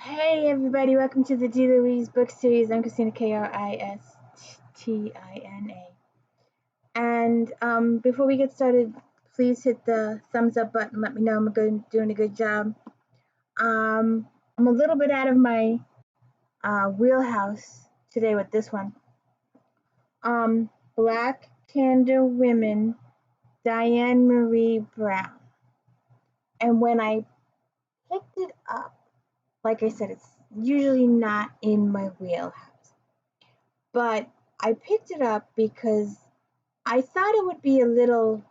Hey everybody, welcome to the D. Louise book series. I'm Christina, Kristina. And before we get started, please hit the thumbs up button. Let me know I'm doing a good job. I'm a little bit out of my wheelhouse today with this one. Black Candor Women, Diane Marie Brown. And when I picked it up, like I said, it's usually not in my wheelhouse. But I picked it up because I thought it would be a little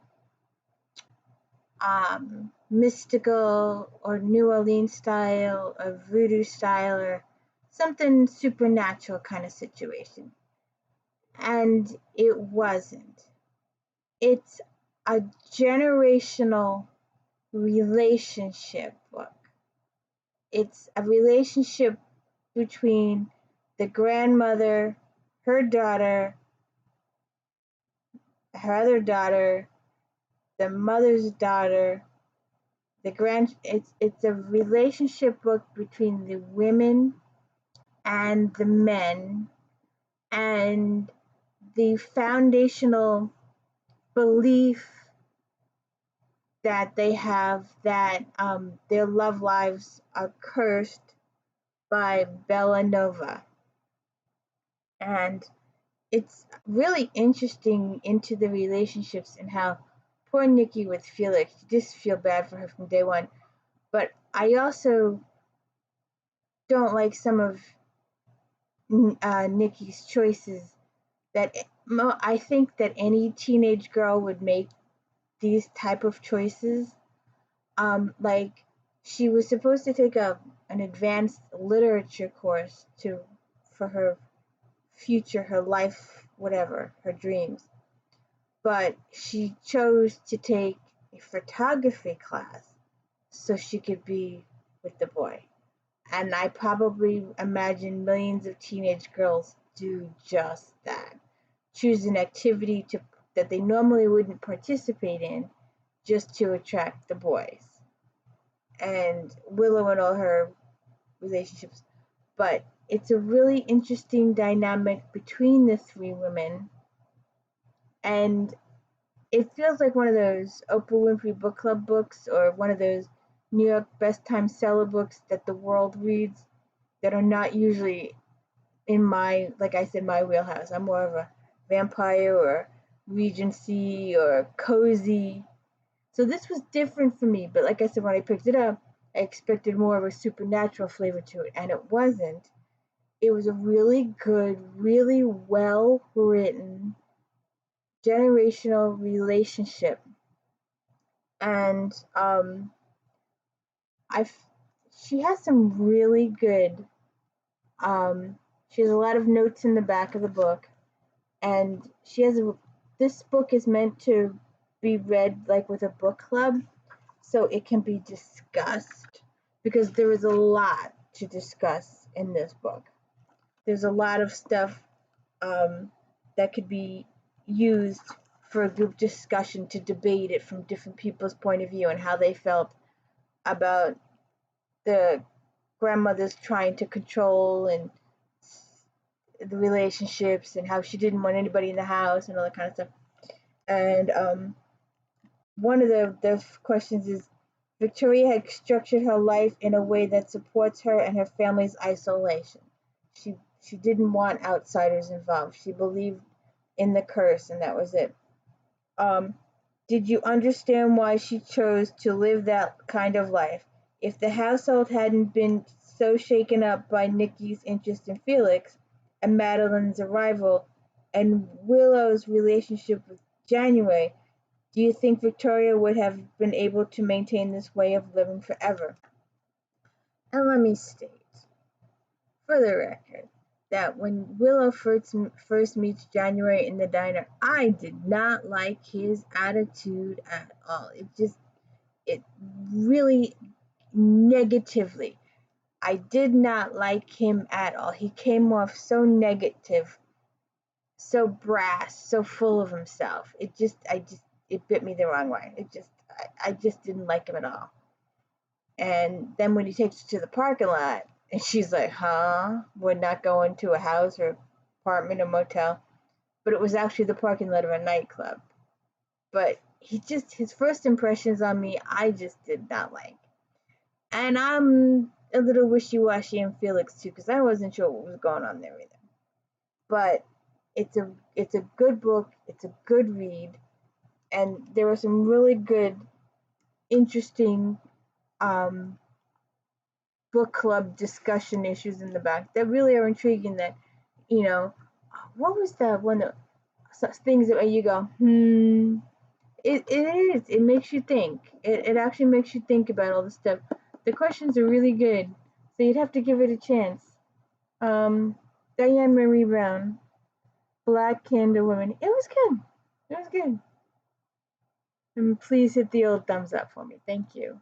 mystical or New Orleans style or voodoo style or something supernatural kind of situation. And it wasn't. It's a generational relationship book. It's a relationship between the grandmother, her daughter, her other daughter, the mother's daughter, it's a relationship book between the women and the men, and the foundational belief that they have that their love lives are cursed by Bellanova. And it's really interesting into the relationships and how poor Nikki with Felix, you just feel bad for her from day one. But I also don't like some of Nikki's choices that I think that any teenage girl would make these type of choices. Like she was supposed to take an advanced literature course for her future, her life, whatever, her dreams. But she chose to take a photography class so she could be with the boy. And I probably imagine millions of teenage girls do just that. Choose an activity that they normally wouldn't participate in just to attract the boys. And Willow and all her relationships. But it's a really interesting dynamic between the three women. And it feels like one of those Oprah Winfrey Book Club books or one of those New York Best Time Seller books that the world reads that are not usually in my, like I said, my wheelhouse. I'm more of a vampire or Regency or cozy. So this was different for me, but like I said, when I picked it up, I expected more of a supernatural flavor to it, and it wasn't. It was a really good, really well written generational relationship. And she has some really good she has a lot of notes in the back of the book, and this book is meant to be read like with a book club, so it can be discussed because there is a lot to discuss in this book. There's a lot of stuff that could be used for a group discussion to debate it from different people's point of view and how they felt about the grandmother's trying to control and the relationships and how she didn't want anybody in the house and all that kind of stuff. And one of the questions is, Victoria had structured her life in a way that supports her and her family's isolation. She didn't want outsiders involved. She believed in the curse, and that was it. Did you understand why she chose to live that kind of life? If the household hadn't been so shaken up by Nikki's interest in Felix and Madeline's arrival and Willow's relationship with January, do you think Victoria would have been able to maintain this way of living forever? And let me state, for the record, that when Willow first meets January in the diner, I did not like his attitude at all. It really negatively. I did not like him at all. He came off so negative, so brass, so full of himself. It bit me the wrong way. I just didn't like him at all. And then when he takes her to the parking lot, And she's like, huh? Would not go into a house or apartment or motel. But it was actually the parking lot of a nightclub. But his first impressions on me, I just did not like. And I'm a little wishy-washy in Felix too, because I wasn't sure what was going on there either. But it's a good book, it's a good read, and there are some really good, interesting um, book club discussion issues in the back that really are intriguing. That you know, what was that one of things that you go, it is. It makes you think. It actually makes you think about all the stuff. The questions are really good, so you'd have to give it a chance. Um, Diane Marie Brown, Black Candle Woman. It was good. It was good. And please hit the old thumbs up for me. Thank you.